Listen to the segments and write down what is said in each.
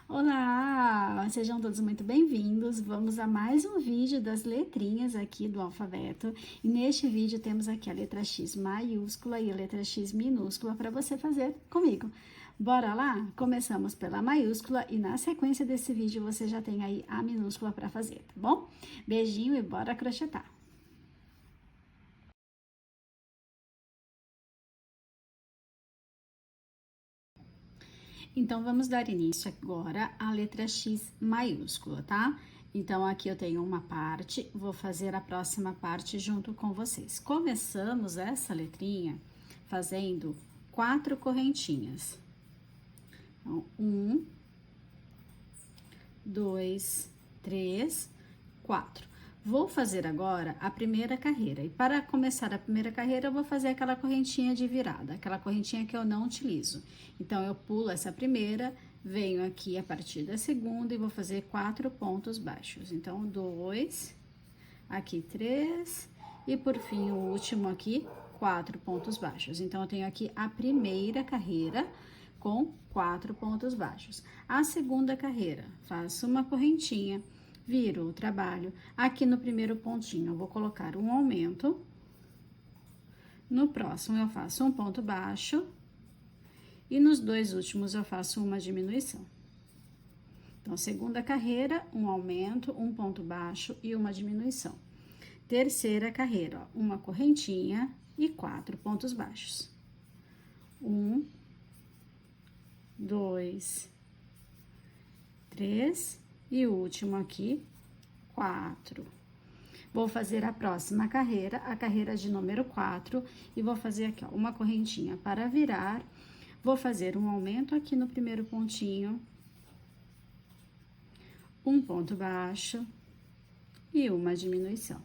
Olá, sejam todos muito bem-vindos. Vamos a mais um vídeo das letrinhas aqui do alfabeto. E neste vídeo temos aqui a letra X maiúscula e a letra X minúscula para você fazer comigo. Bora lá? Começamos pela maiúscula e na sequência desse vídeo você já tem aí a minúscula para fazer, tá bom? Beijinho e bora crochetar! Então, vamos dar início agora à letra X maiúscula, tá? Então, aqui eu tenho uma parte, vou fazer a próxima parte junto com vocês. Começamos essa letrinha fazendo 4 correntinhas. Então, 1, 2, 3, 4. Vou fazer agora a primeira carreira. E para começar a primeira carreira, eu vou fazer aquela correntinha de virada, aquela correntinha que eu não utilizo. Então, eu pulo essa primeira, venho aqui a partir da segunda e vou fazer 4 pontos baixos. Então, 2, aqui 3 e por fim o último aqui, 4 pontos baixos. Então, eu tenho aqui a primeira carreira com 4 pontos baixos. A segunda carreira, faço uma correntinha, viro o trabalho. Aqui no primeiro pontinho, eu vou colocar um aumento. No próximo, eu faço um ponto baixo. E nos dois últimos, eu faço uma diminuição. Então, segunda carreira, um aumento, um ponto baixo e uma diminuição. Terceira carreira, ó, uma correntinha e 4 pontos baixos. 1, 2, 3 e o último aqui, 4. Vou fazer a próxima carreira, a carreira de número 4, e vou fazer aqui, ó, uma correntinha para virar. Vou fazer um aumento aqui no primeiro pontinho, um ponto baixo e uma diminuição.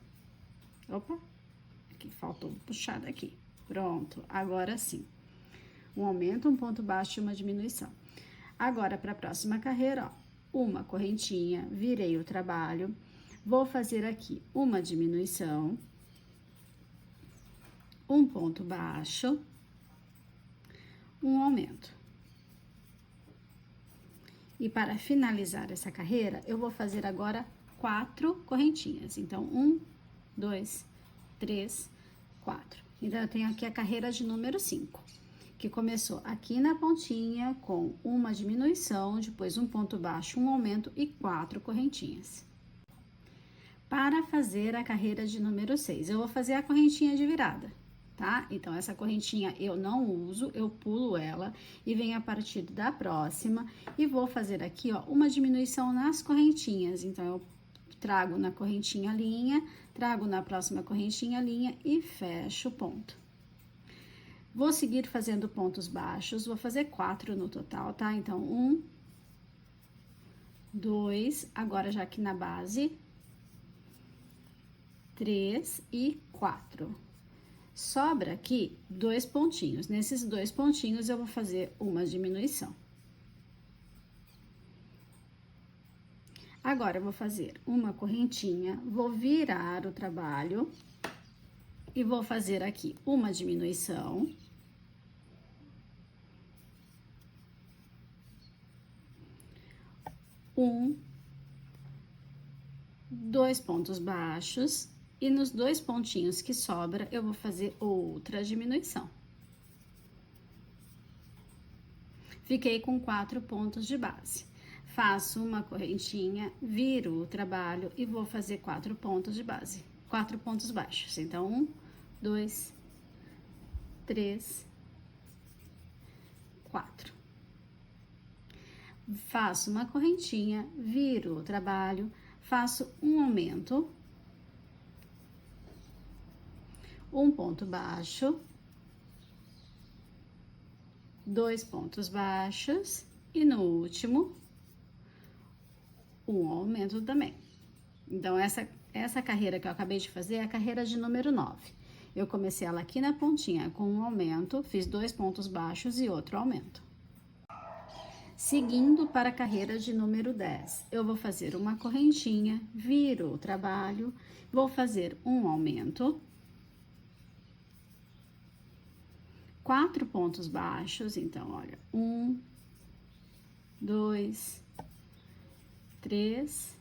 Opa, aqui faltou puxar daqui. Pronto, agora sim. Um aumento, um ponto baixo e uma diminuição. Agora, para a próxima carreira, ó, uma correntinha, virei o trabalho, vou fazer aqui uma diminuição, um ponto baixo, um aumento. E para finalizar essa carreira, eu vou fazer agora 4 correntinhas. Então, 1, 2, 3, 4. Então, eu tenho aqui a carreira de número 5. Que começou aqui na pontinha com uma diminuição, depois um ponto baixo, um aumento e 4 correntinhas. Para fazer a carreira de número 6, eu vou fazer a correntinha de virada, tá? Então, essa correntinha eu não uso, eu pulo ela e venho a partir da próxima e vou fazer aqui, ó, uma diminuição nas correntinhas. Então, eu trago na correntinha linha, trago na próxima correntinha linha e fecho o ponto. Vou seguir fazendo pontos baixos, vou fazer 4 no total, tá? Então, 1, 2, agora já aqui na base, 3 e 4. Sobra aqui 2 pontinhos. Nesses 2 pontinhos, eu vou fazer uma diminuição. Agora, eu vou fazer uma correntinha, vou virar o trabalho e vou fazer aqui uma diminuição. Um, 2 pontos baixos e nos 2 pontinhos que sobra, eu vou fazer outra diminuição. Fiquei com 4 pontos de base. Faço uma correntinha, viro o trabalho e vou fazer 4 pontos de base, 4 pontos baixos. Então, 1, 2, 3, 4. Faço uma correntinha, viro o trabalho, faço um aumento, um ponto baixo, 2 pontos baixos e no último, um aumento também. Então, essa carreira que eu acabei de fazer é a carreira de número 9. Eu comecei ela aqui na pontinha com um aumento, fiz 2 pontos baixos e outro aumento. Seguindo para a carreira de número 10, eu vou fazer uma correntinha, viro o trabalho, vou fazer um aumento, 4 pontos baixos, então, olha, 1, 2, 3,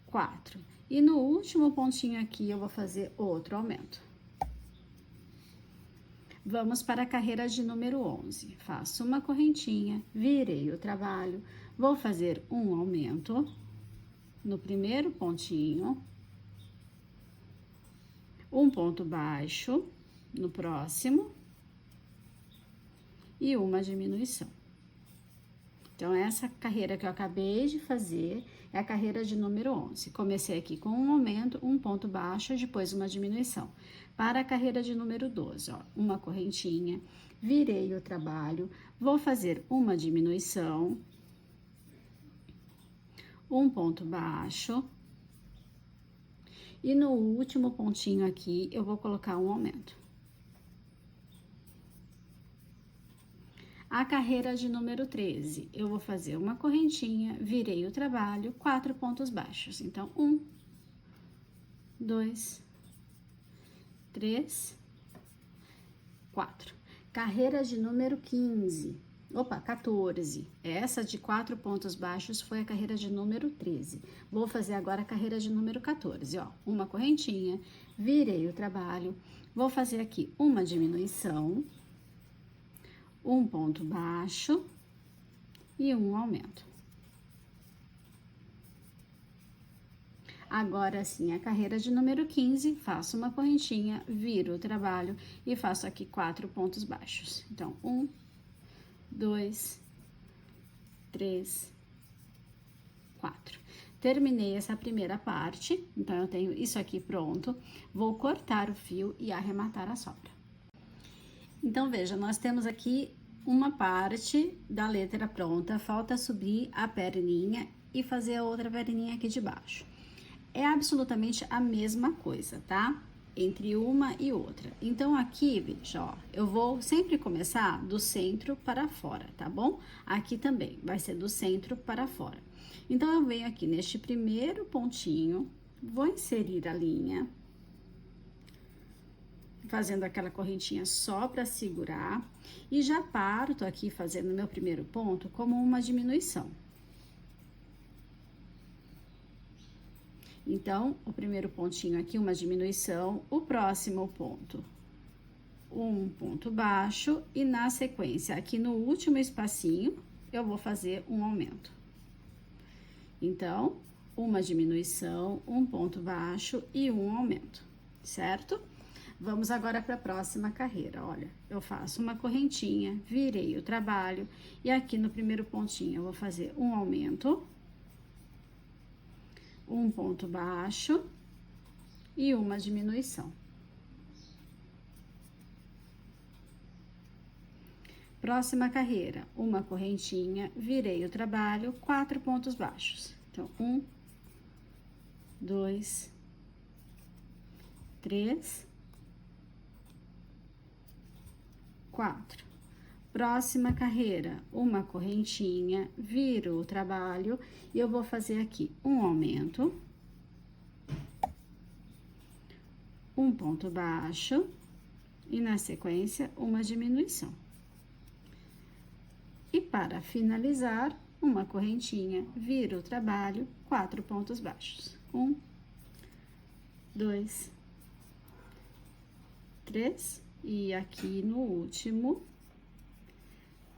4. E no último pontinho aqui, eu vou fazer outro aumento. Vamos para a carreira de número 11. Faço uma correntinha, virei o trabalho, vou fazer um aumento no primeiro pontinho, um ponto baixo no próximo e uma diminuição. Então, essa carreira que eu acabei de fazer é a carreira de número 11. Comecei aqui com um aumento, um ponto baixo, depois uma diminuição. Para a carreira de número 12, ó, uma correntinha, virei o trabalho, vou fazer uma diminuição, um ponto baixo, e no último pontinho aqui, eu vou colocar um aumento. A carreira de número 13, eu vou fazer uma correntinha, virei o trabalho, 4 pontos baixos. Então, 1, 2, 3, 4. Carreira de número 14. Essa de 4 pontos baixos foi a carreira de número 13. Vou fazer agora a carreira de número 14, ó. Uma correntinha, virei o trabalho, vou fazer aqui uma diminuição, um ponto baixo e um aumento. Agora sim, a carreira de número 15, faço uma correntinha, viro o trabalho e faço aqui 4 pontos baixos. Então, 1, 2, 3, 4. Terminei essa primeira parte, então eu tenho isso aqui pronto. Vou cortar o fio e arrematar a sobra. Então, veja, nós temos aqui uma parte da letra pronta, falta subir a perninha e fazer a outra perninha aqui de baixo. É absolutamente a mesma coisa, tá? Entre uma e outra. Então, aqui, veja, ó, eu vou sempre começar do centro para fora, tá bom? Aqui também vai ser do centro para fora. Então, eu venho aqui neste primeiro pontinho, vou inserir a linha, fazendo aquela correntinha só para segurar, e já parto aqui fazendo meu primeiro ponto como uma diminuição. Então, o primeiro pontinho aqui, uma diminuição, o próximo ponto, um ponto baixo, e na sequência, aqui no último espacinho, eu vou fazer um aumento. Então, uma diminuição, um ponto baixo e um aumento, certo? Vamos agora para a próxima carreira. Olha, eu faço uma correntinha, virei o trabalho, e aqui no primeiro pontinho eu vou fazer um aumento, um ponto baixo e uma diminuição. Próxima carreira, uma correntinha, virei o trabalho, 4 pontos baixos. Então, 1, 2, 3, 4. Próxima carreira, uma correntinha, viro o trabalho e eu vou fazer aqui um aumento, um ponto baixo e na sequência uma diminuição. E para finalizar, uma correntinha, viro o trabalho, 4 pontos baixos. 1, 2, 3 e aqui no último,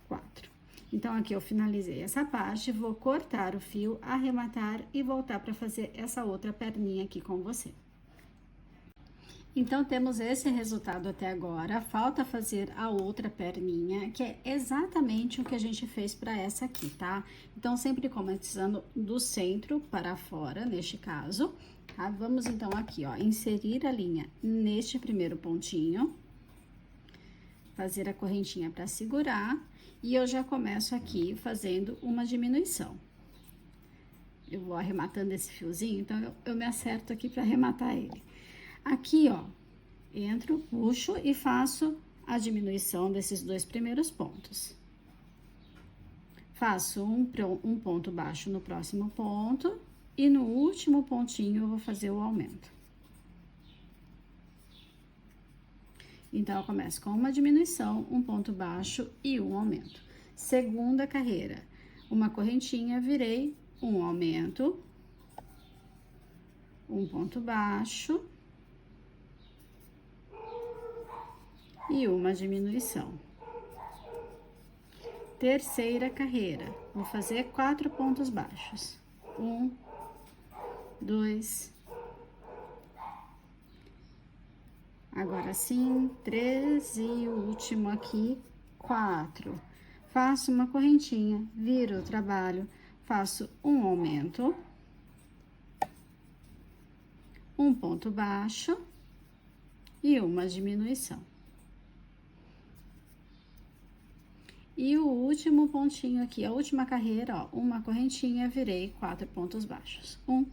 4. Então, aqui eu finalizei essa parte, vou cortar o fio, arrematar e voltar para fazer essa outra perninha aqui com você. Então, temos esse resultado até agora, falta fazer a outra perninha, que é exatamente o que a gente fez para essa aqui, tá? Então, sempre começando do centro para fora, neste caso, tá? Vamos então aqui, ó, inserir a linha neste primeiro pontinho, fazer a correntinha para segurar, e eu já começo aqui fazendo uma diminuição. Eu vou arrematando esse fiozinho, então eu me acerto aqui para arrematar ele. Aqui, ó, entro, puxo e faço a diminuição desses 2 primeiros pontos. Faço um ponto baixo no próximo ponto e no último pontinho eu vou fazer o aumento. Então, eu começo com uma diminuição, um ponto baixo e um aumento. Segunda carreira, uma correntinha, virei, um aumento, um ponto baixo e uma diminuição. Terceira carreira, vou fazer 4 pontos baixos. 1, 2, agora sim, 3 e o último aqui, 4. Faço uma correntinha, viro o trabalho, faço um aumento, um ponto baixo e uma diminuição. E o último pontinho aqui, a última carreira, ó, uma correntinha, virei 4 pontos baixos. 1,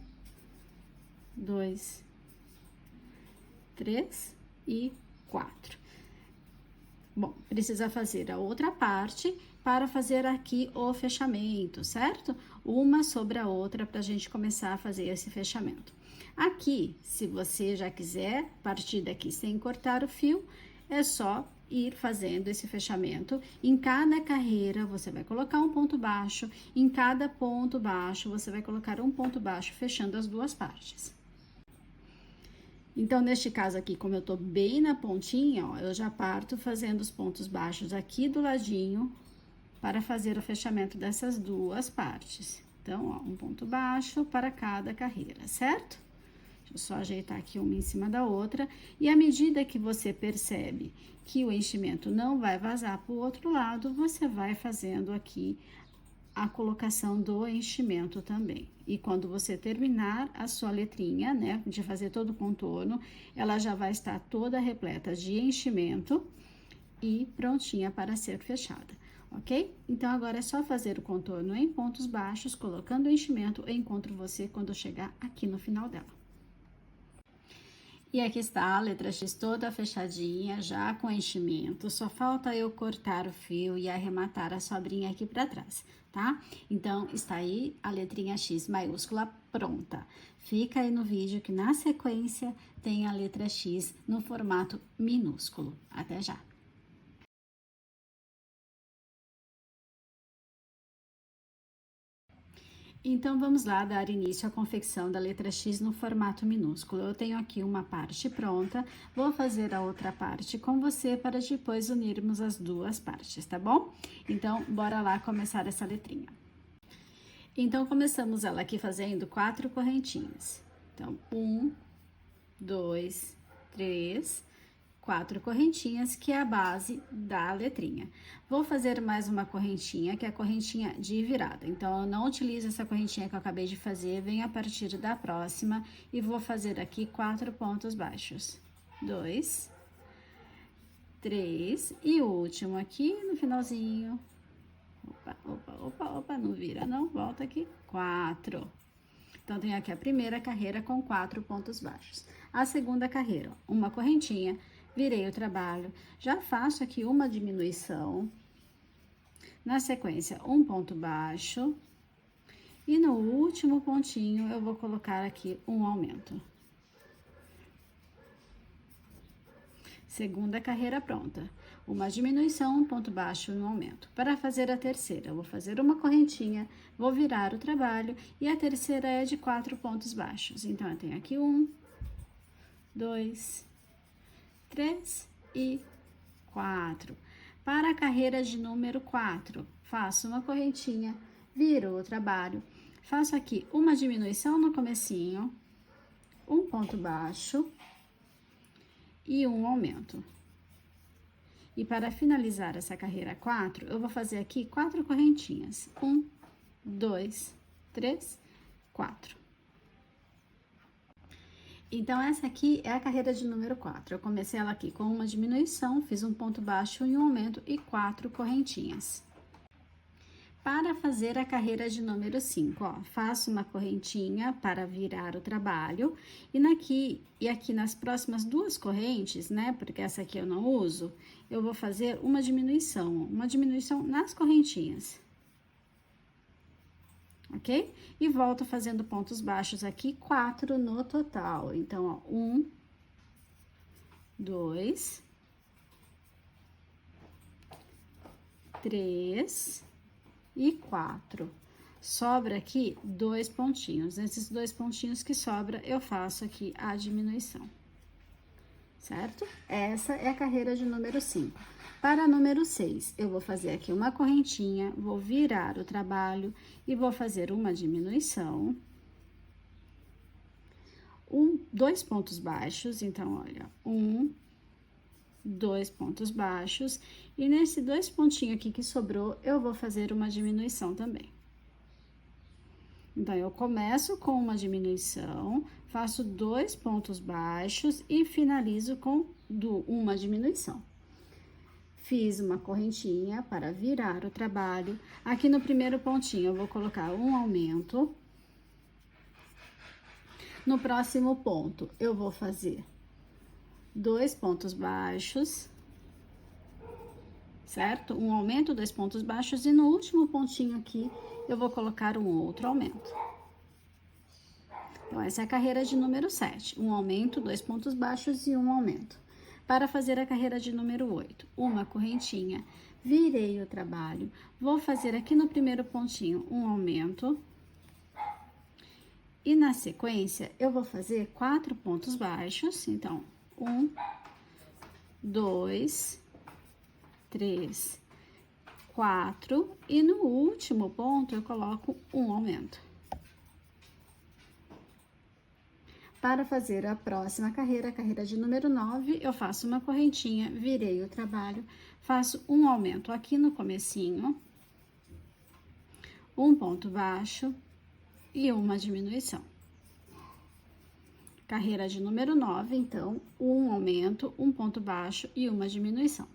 2, 3 e 4. Bom, precisa fazer a outra parte para fazer aqui o fechamento, certo? Uma sobre a outra para a gente começar a fazer esse fechamento. Aqui, se você já quiser partir daqui sem cortar o fio, é só ir fazendo esse fechamento. Em cada carreira, você vai colocar um ponto baixo, em cada ponto baixo, você vai colocar um ponto baixo, fechando as duas partes. Então, neste caso aqui, como eu tô bem na pontinha, ó, eu já parto fazendo os pontos baixos aqui do ladinho para fazer o fechamento dessas duas partes. Então, ó, um ponto baixo para cada carreira, certo? Deixa eu só ajeitar aqui uma em cima da outra. E à medida que você percebe que o enchimento não vai vazar para o outro lado, você vai fazendo aqui a colocação do enchimento também. E quando você terminar a sua letrinha, né, de fazer todo o contorno, ela já vai estar toda repleta de enchimento e prontinha para ser fechada, ok? Então, agora é só fazer o contorno em pontos baixos, colocando o enchimento. Eu encontro você quando eu chegar aqui no final dela. E aqui está a letra X toda fechadinha, já com enchimento. Só falta eu cortar o fio e arrematar a sobrinha aqui para trás, tá? Então, está aí a letrinha X maiúscula pronta. Fica aí no vídeo que na sequência tem a letra X no formato minúsculo. Até já! Então, vamos lá dar início à confecção da letra X no formato minúsculo. Eu tenho aqui uma parte pronta, vou fazer a outra parte com você para depois unirmos as duas partes, tá bom? Então, bora lá começar essa letrinha. Então, começamos ela aqui fazendo 4 correntinhas. Então, 1, 2, 3... 4 correntinhas, que é a base da letrinha. Vou fazer mais uma correntinha, que é a correntinha de virada. Então, eu não utilizo essa correntinha que eu acabei de fazer, venho a partir da próxima e vou fazer aqui 4 pontos baixos. 2, 3 e o último aqui no finalzinho. Opa, opa, opa, opa, não vira não, volta aqui. 4. Então, tenho aqui a primeira carreira com 4 pontos baixos. A segunda carreira, ó, uma correntinha, virei o trabalho, já faço aqui uma diminuição, na sequência, um ponto baixo, e no último pontinho, eu vou colocar aqui um aumento. Segunda carreira pronta, uma diminuição, um ponto baixo no aumento. Para fazer a terceira, eu vou fazer uma correntinha, vou virar o trabalho, e a terceira é de 4 pontos baixos. Então, eu tenho aqui 1, 2, 3 e 4. Para a carreira de número 4, faço uma correntinha, viro o trabalho, faço aqui uma diminuição no comecinho, um ponto baixo e um aumento. E para finalizar essa carreira 4, eu vou fazer aqui 4 correntinhas. 1, 2, 3, 4. Então, essa aqui é a carreira de número 4. Eu comecei ela aqui com uma diminuição, fiz um ponto baixo e um aumento e 4 correntinhas. Para fazer a carreira de número 5, ó, faço uma correntinha para virar o trabalho e aqui nas próximas duas correntes, né, porque essa aqui eu não uso, eu vou fazer uma diminuição nas correntinhas. Ok? E volto fazendo pontos baixos aqui, 4 no total. Então, ó, 1, 2, 3 e 4. sobra aqui 2 pontinhos. Nesses 2 pontinhos que sobra, eu faço aqui a diminuição, certo? Essa é a carreira de número 5. Para número 6, eu vou fazer aqui uma correntinha, vou virar o trabalho e vou fazer uma diminuição. 2 pontos baixos, então, olha, 2 pontos baixos, e nesse 2 pontinhos aqui que sobrou, eu vou fazer uma diminuição também. Então, eu começo com uma diminuição, faço 2 pontos baixos e finalizo com uma diminuição. Fiz uma correntinha para virar o trabalho. Aqui no primeiro pontinho, eu vou colocar um aumento. No próximo ponto, eu vou fazer 2 pontos baixos, certo? Um aumento, 2 pontos baixos, e no último pontinho aqui, eu vou colocar um outro aumento. Então, essa é a carreira de número 7. Um aumento, 2 pontos baixos e um aumento. Para fazer a carreira de número 8, uma correntinha, virei o trabalho, vou fazer aqui no primeiro pontinho um aumento. E na sequência, eu vou fazer 4 pontos baixos, então, 1, 2, 3, 4, e no último ponto, eu coloco um aumento. Para fazer a próxima carreira, a carreira de número 9, eu faço uma correntinha, virei o trabalho, faço um aumento aqui no comecinho, um ponto baixo e uma diminuição. Carreira de número 9, então, um aumento, um ponto baixo e uma diminuição.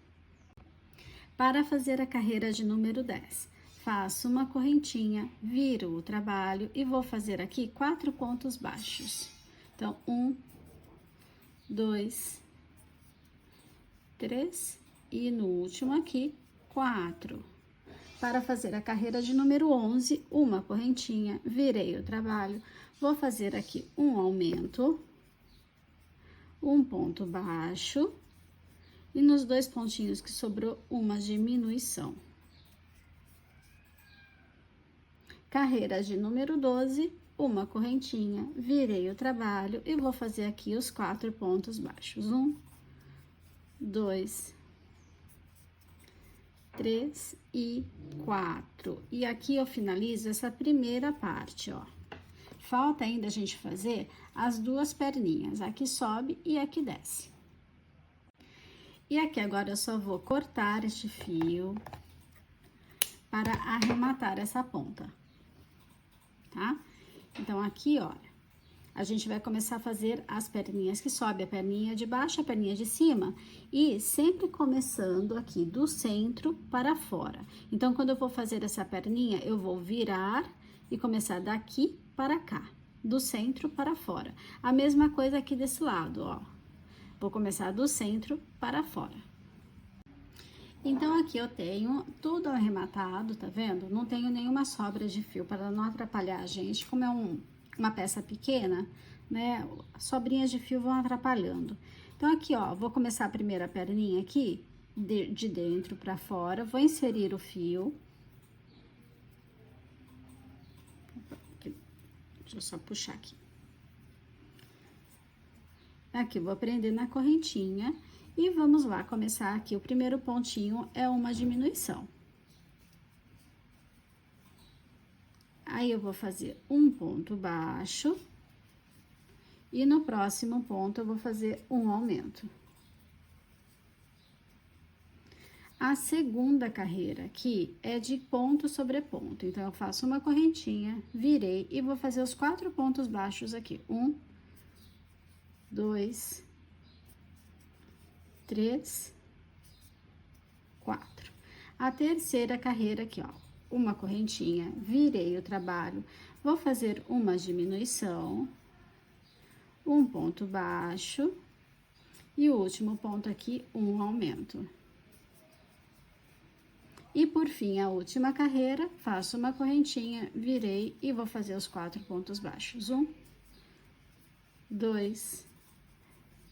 Para fazer a carreira de número 10, faço uma correntinha, viro o trabalho e vou fazer aqui 4 pontos baixos. Então, 1, 2, 3 e no último aqui, 4. Para fazer a carreira de número 11, uma correntinha, virei o trabalho, vou fazer aqui um aumento, um ponto baixo, e nos 2 pontinhos que sobrou, uma diminuição. Carreira de número 12, uma correntinha, virei o trabalho e vou fazer aqui os 4 pontos baixos. 1, 2, 3 e 4. E aqui eu finalizo essa primeira parte, ó. Falta ainda a gente fazer as 2 perninhas, aqui sobe e aqui desce. E aqui agora eu só vou cortar este fio para arrematar essa ponta, tá? Então, aqui, olha, a gente vai começar a fazer as perninhas que sobe, a perninha de baixo, a perninha de cima, e sempre começando aqui do centro para fora. Então, quando eu vou fazer essa perninha, eu vou virar e começar daqui para cá, do centro para fora. A mesma coisa aqui desse lado, ó. Vou começar do centro para fora. Então, aqui eu tenho tudo arrematado, tá vendo? Não tenho nenhuma sobra de fio para não atrapalhar a gente. Como é uma peça pequena, né? Sobrinhas de fio vão atrapalhando. Então, aqui, ó, vou começar a primeira perninha aqui, de dentro para fora. Vou inserir o fio. Deixa eu só puxar aqui. Aqui, vou prender na correntinha. E vamos lá, começar aqui. O primeiro pontinho é uma diminuição. Aí, eu vou fazer um ponto baixo. E no próximo ponto, eu vou fazer um aumento. A segunda carreira aqui é de ponto sobre ponto. Então, eu faço uma correntinha, virei e vou fazer os 4 pontos baixos aqui. 1, 2, 3, 4. A terceira carreira aqui, ó, uma correntinha, virei o trabalho, vou fazer uma diminuição, um ponto baixo e o último ponto aqui, um aumento. E por fim, a última carreira, faço uma correntinha, virei e vou fazer os 4 pontos baixos. 1, 2,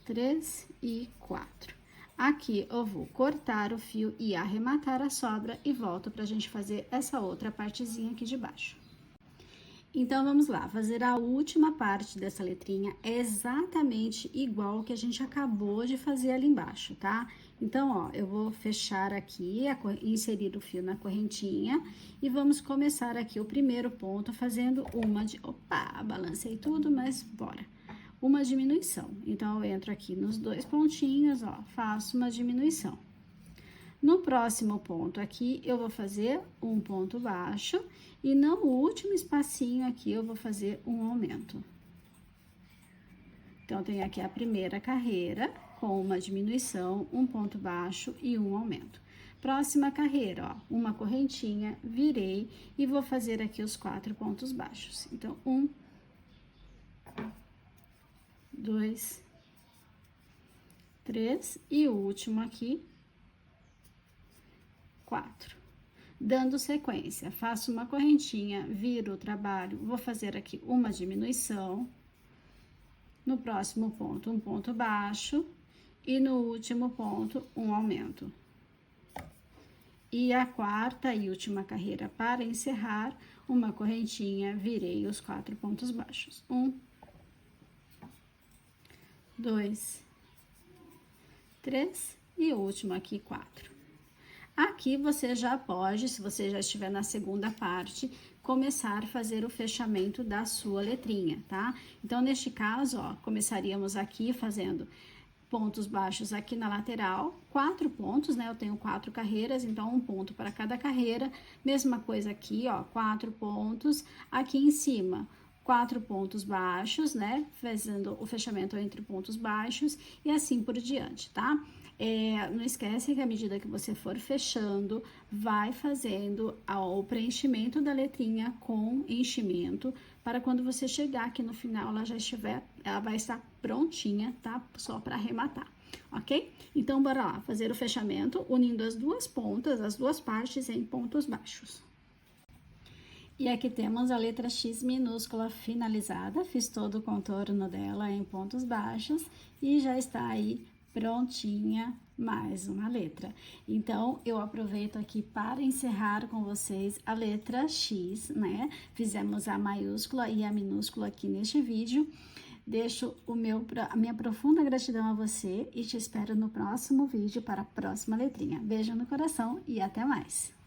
3 e 4. Aqui eu vou cortar o fio e arrematar a sobra e volto pra gente fazer essa outra partezinha aqui de baixo. Então, vamos lá, fazer a última parte dessa letrinha é exatamente igual que a gente acabou de fazer ali embaixo, tá? Então, ó, eu vou fechar aqui, inserir o fio na correntinha e vamos começar aqui o primeiro ponto fazendo uma de... Opa, balancei tudo, mas bora. Uma diminuição. Então, eu entro aqui nos dois pontinhos, ó, faço uma diminuição. No próximo ponto aqui, eu vou fazer um ponto baixo e no último espacinho aqui, eu vou fazer um aumento. Então, tenho aqui a primeira carreira com uma diminuição, um ponto baixo e um aumento. Próxima carreira, ó, uma correntinha, virei e vou fazer aqui os 4 pontos baixos. Então, 1, 2, 3 e o último aqui, 4. Dando sequência, faço uma correntinha, viro o trabalho, vou fazer aqui uma diminuição. No próximo ponto, um ponto baixo. E no último ponto, um aumento. E a quarta e última carreira para encerrar, uma correntinha, virei os 4 pontos baixos. 1, 2, 3 e o último aqui, 4. Aqui você já pode, se você já estiver na segunda parte, começar a fazer o fechamento da sua letrinha, tá? Então, neste caso, ó, começaríamos aqui fazendo pontos baixos aqui na lateral, 4 pontos, né? Eu tenho 4 carreiras, então um ponto para cada carreira. Mesma coisa aqui, ó, 4 pontos. Aqui em cima, 4 pontos baixos, né? Fazendo o fechamento entre pontos baixos e assim por diante, tá? Não esquece que à medida que você for fechando, vai fazendo o preenchimento da letrinha com enchimento, para quando você chegar aqui no final, ela vai estar prontinha, tá? Só para arrematar, ok? Então, bora lá, fazer o fechamento, unindo as duas pontas, as duas partes em pontos baixos. E aqui temos a letra X minúscula finalizada, fiz todo o contorno dela em pontos baixos e já está aí prontinha mais uma letra. Então, eu aproveito aqui para encerrar com vocês a letra X, né? Fizemos a maiúscula e a minúscula aqui neste vídeo. Deixo a minha profunda gratidão a você e te espero no próximo vídeo para a próxima letrinha. Beijo no coração e até mais!